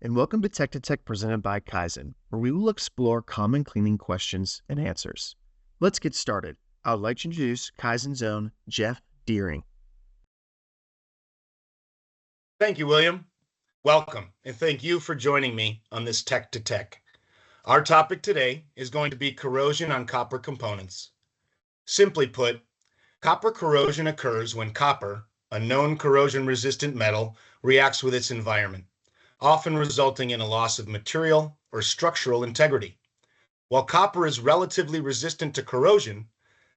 and welcome to Tech presented by KYZEN, where we will explore common cleaning questions and answers. Let's get started. I would like to introduce KYZEN's own Jeff Deering. Thank you, William. Welcome, and thank you for joining me on this Tech to Tech. Our topic today is going to be corrosion on copper components. Simply put, copper corrosion occurs when copper, a known corrosion-resistant metal, reacts with its environment, often resulting in a loss of material or structural integrity. While copper is relatively resistant to corrosion,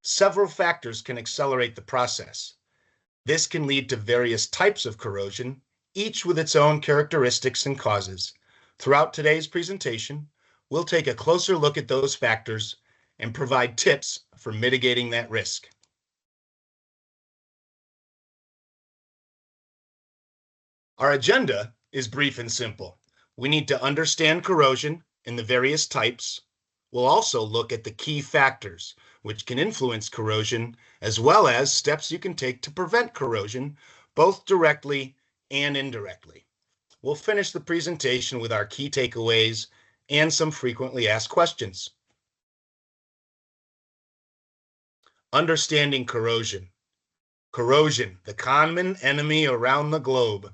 several factors can accelerate the process. This can lead to various types of corrosion, each with its own characteristics and causes. Throughout today's presentation, we'll take a closer look at those factors and provide tips for mitigating that risk. Our agenda is brief and simple. We need to understand corrosion and the various types. We'll also look at the key factors which can influence corrosion, as well as steps you can take to prevent corrosion, both directly and indirectly. We'll finish the presentation with our key takeaways and some frequently asked questions. Understanding corrosion. Corrosion, the common enemy around the globe.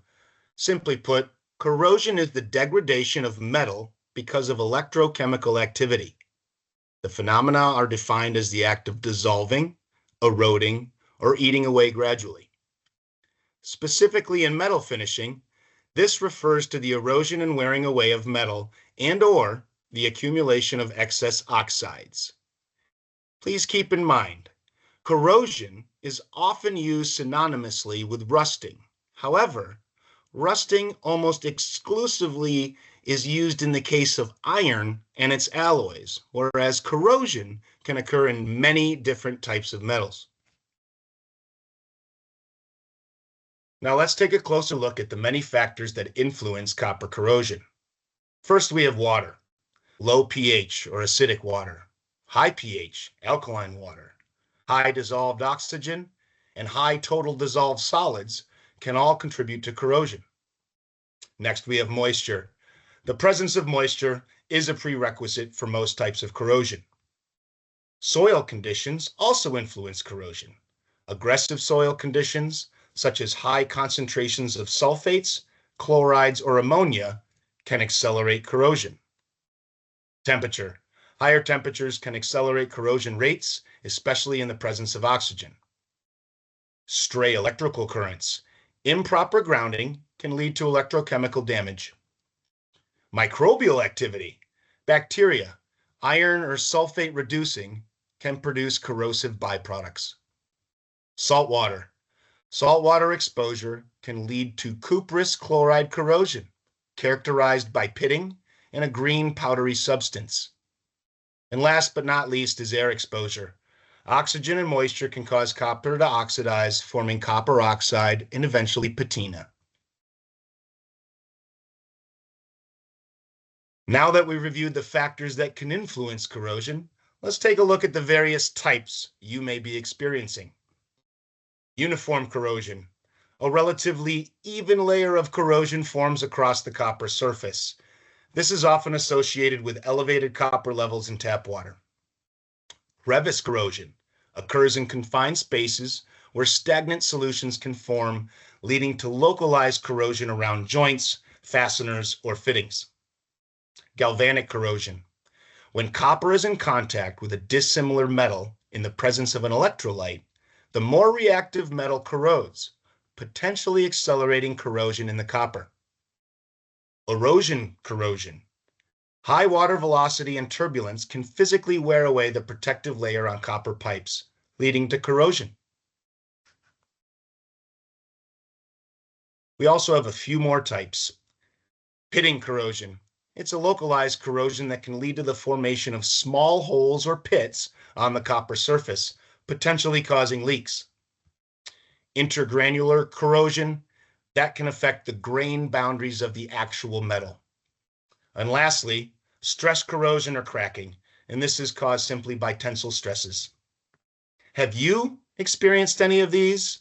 Simply put, corrosion is the degradation of metal because of electrochemical activity. The phenomena are defined as the act of dissolving, eroding, or eating away gradually. Specifically in metal finishing, this refers to the erosion and wearing away of metal and/or the accumulation of excess oxides. Please keep in mind, corrosion is often used synonymously with rusting. However, rusting almost exclusively is used in the case of iron and its alloys, whereas corrosion can occur in many different types of metals. Now let's take a closer look at the many factors that influence copper corrosion. First, we have water. Low pH or acidic water, high pH, alkaline water, high dissolved oxygen, and high total dissolved solids can all contribute to corrosion. Next, we have moisture. The presence of moisture is a prerequisite for most types of corrosion. Soil conditions also influence corrosion. Aggressive soil conditions, such as high concentrations of sulfates, chlorides, or ammonia, can accelerate corrosion. Temperature. Higher temperatures can accelerate corrosion rates, especially in the presence of oxygen. Stray electrical currents. Improper grounding can lead to electrochemical damage. Microbial activity. Bacteria, iron or sulfate reducing, can produce corrosive byproducts. Saltwater. Saltwater exposure can lead to cuprous chloride corrosion, characterized by pitting and a green powdery substance. And last but not least is air exposure. Oxygen and moisture can cause copper to oxidize, forming copper oxide and eventually patina. Now that we've reviewed the factors that can influence corrosion, let's take a look at the various types you may be experiencing. Uniform corrosion. A relatively even layer of corrosion forms across the copper surface. This is often associated with elevated copper levels in tap water. Crevice corrosion occurs in confined spaces where stagnant solutions can form, leading to localized corrosion around joints, fasteners, or fittings. Galvanic corrosion. When copper is in contact with a dissimilar metal in the presence of an electrolyte, the more reactive metal corrodes, potentially accelerating corrosion in the copper. Erosion corrosion. High water velocity and turbulence can physically wear away the protective layer on copper pipes, leading to corrosion. We also have a few more types. Pitting corrosion. It's a localized corrosion that can lead to the formation of small holes or pits on the copper surface, potentially causing leaks. Intergranular corrosion, that can affect the grain boundaries of the actual metal. And lastly, stress corrosion or cracking, and this is caused simply by tensile stresses. Have you experienced any of these?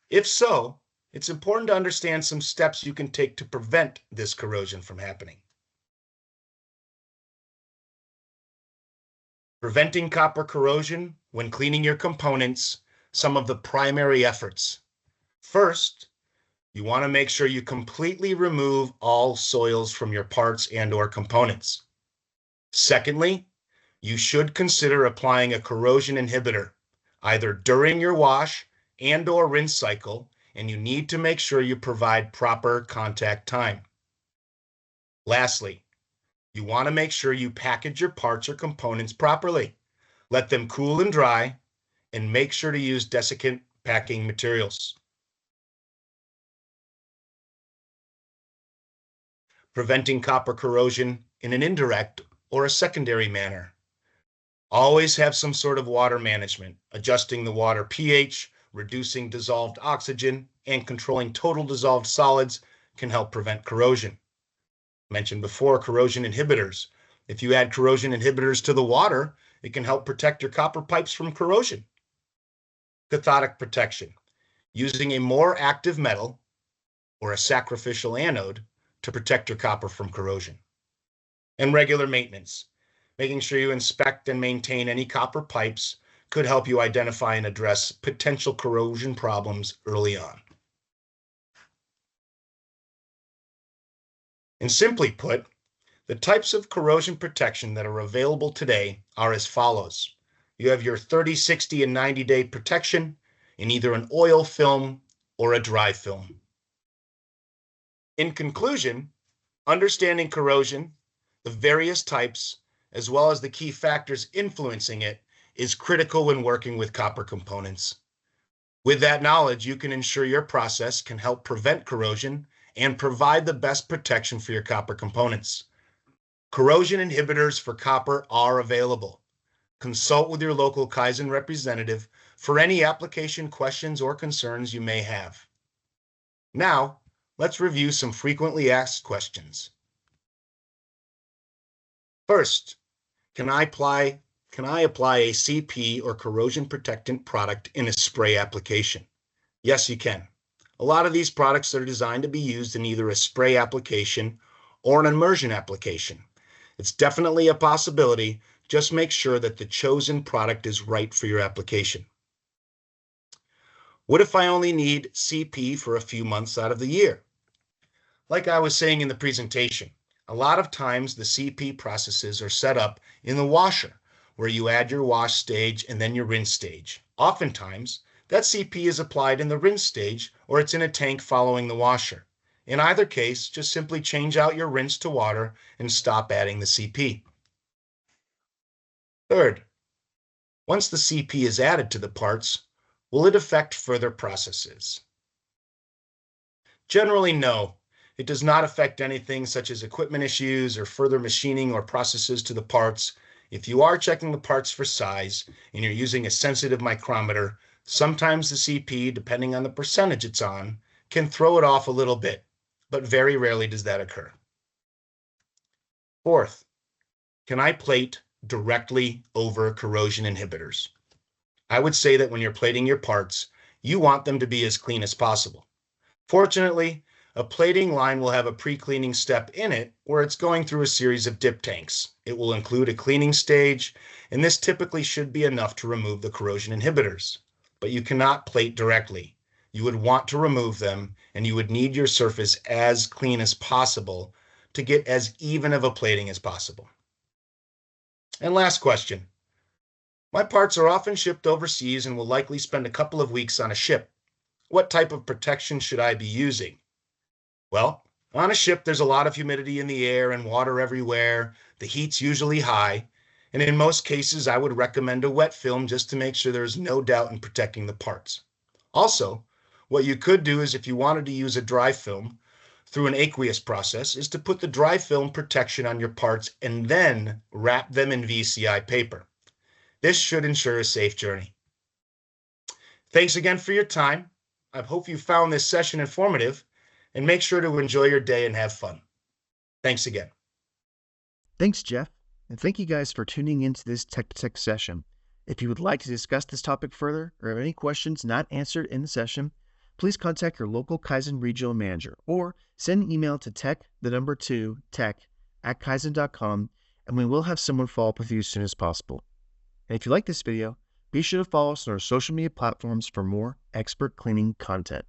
If so, it's important to understand some steps you can take to prevent this corrosion from happening. Preventing copper corrosion when cleaning your components, some of the primary efforts. First, you want to make sure you completely remove all soils from your parts and/or components. Secondly, you should consider applying a corrosion inhibitor, either during your wash and/or rinse cycle, and you need to make sure you provide proper contact time. Lastly, you want to make sure you package your parts or components properly. Let them cool and dry, and make sure to use desiccant packing materials. Preventing copper corrosion in an indirect or a secondary manner. Always have some sort of water management, adjusting the water pH, reducing dissolved oxygen, and controlling total dissolved solids can help prevent corrosion. Mentioned before, corrosion inhibitors. If you add corrosion inhibitors to the water, it can help protect your copper pipes from corrosion. Cathodic protection. Using a more active metal or a sacrificial anode to protect your copper from corrosion. And regular maintenance. Making sure you inspect and maintain any copper pipes could help you identify and address potential corrosion problems early on. And simply put, the types of corrosion protection that are available today are as follows. You have your 30, 60, and 90-day protection in either an oil film or a dry film. In conclusion, understanding corrosion, the various types, as well as the key factors influencing it, is critical when working with copper components. With that knowledge, you can ensure your process can help prevent corrosion and provide the best protection for your copper components. Corrosion inhibitors for copper are available. Consult with your local KYZEN representative for any application questions or concerns you may have. Now, let's review some frequently asked questions. First, can I apply a CP or corrosion protectant product in a spray application? Yes, you can. A lot of these products are designed to be used in either a spray application or an immersion application. It's definitely a possibility. Just make sure that the chosen product is right for your application. What if I only need CP for a few months out of the year? Like I was saying in the presentation, a lot of times the CP processes are set up in the washer, where you add your wash stage and then your rinse stage. Oftentimes, that CP is applied in the rinse stage or it's in a tank following the washer. In either case, just simply change out your rinse to water and stop adding the CP. Third, once the CP is added to the parts, will it affect further processes? Generally, no. It does not affect anything such as equipment issues or further machining or processes to the parts. If you are checking the parts for size and you're using a sensitive micrometer, sometimes the CP, depending on the percentage it's on, can throw it off a little bit, but very rarely does that occur. Fourth, can I plate directly over corrosion inhibitors? I would say that when you're plating your parts, you want them to be as clean as possible. Fortunately, a plating line will have a pre-cleaning step in it where it's going through a series of dip tanks. It will include a cleaning stage, and this typically should be enough to remove the corrosion inhibitors. But you cannot plate directly. You would want to remove them, and you would need your surface as clean as possible to get as even of a plating as possible. And last question. My parts are often shipped overseas and will likely spend a couple of weeks on a ship. What type of protection should I be using? Well, on a ship, there's a lot of humidity in the air and water everywhere. The heat's usually high. And in most cases, I would recommend a wet film just to make sure there's no doubt in protecting the parts. Also, what you could do is if you wanted to use a dry film through an aqueous process is to put the dry film protection on your parts and then wrap them in VCI paper. This should ensure a safe journey. Thanks again for your time. I hope you found this session informative, and make sure to enjoy your day and have fun. Thanks again. Thanks, Jeff, and thank you guys for tuning into this Tech to Tech session. If you would like to discuss this topic further or have any questions not answered in the session, please contact your local KYZEN regional manager or send an email to tech@KYZEN.com, and we will have someone follow up with you as soon as possible. And if you like this video, be sure to follow us on our social media platforms for more expert cleaning content.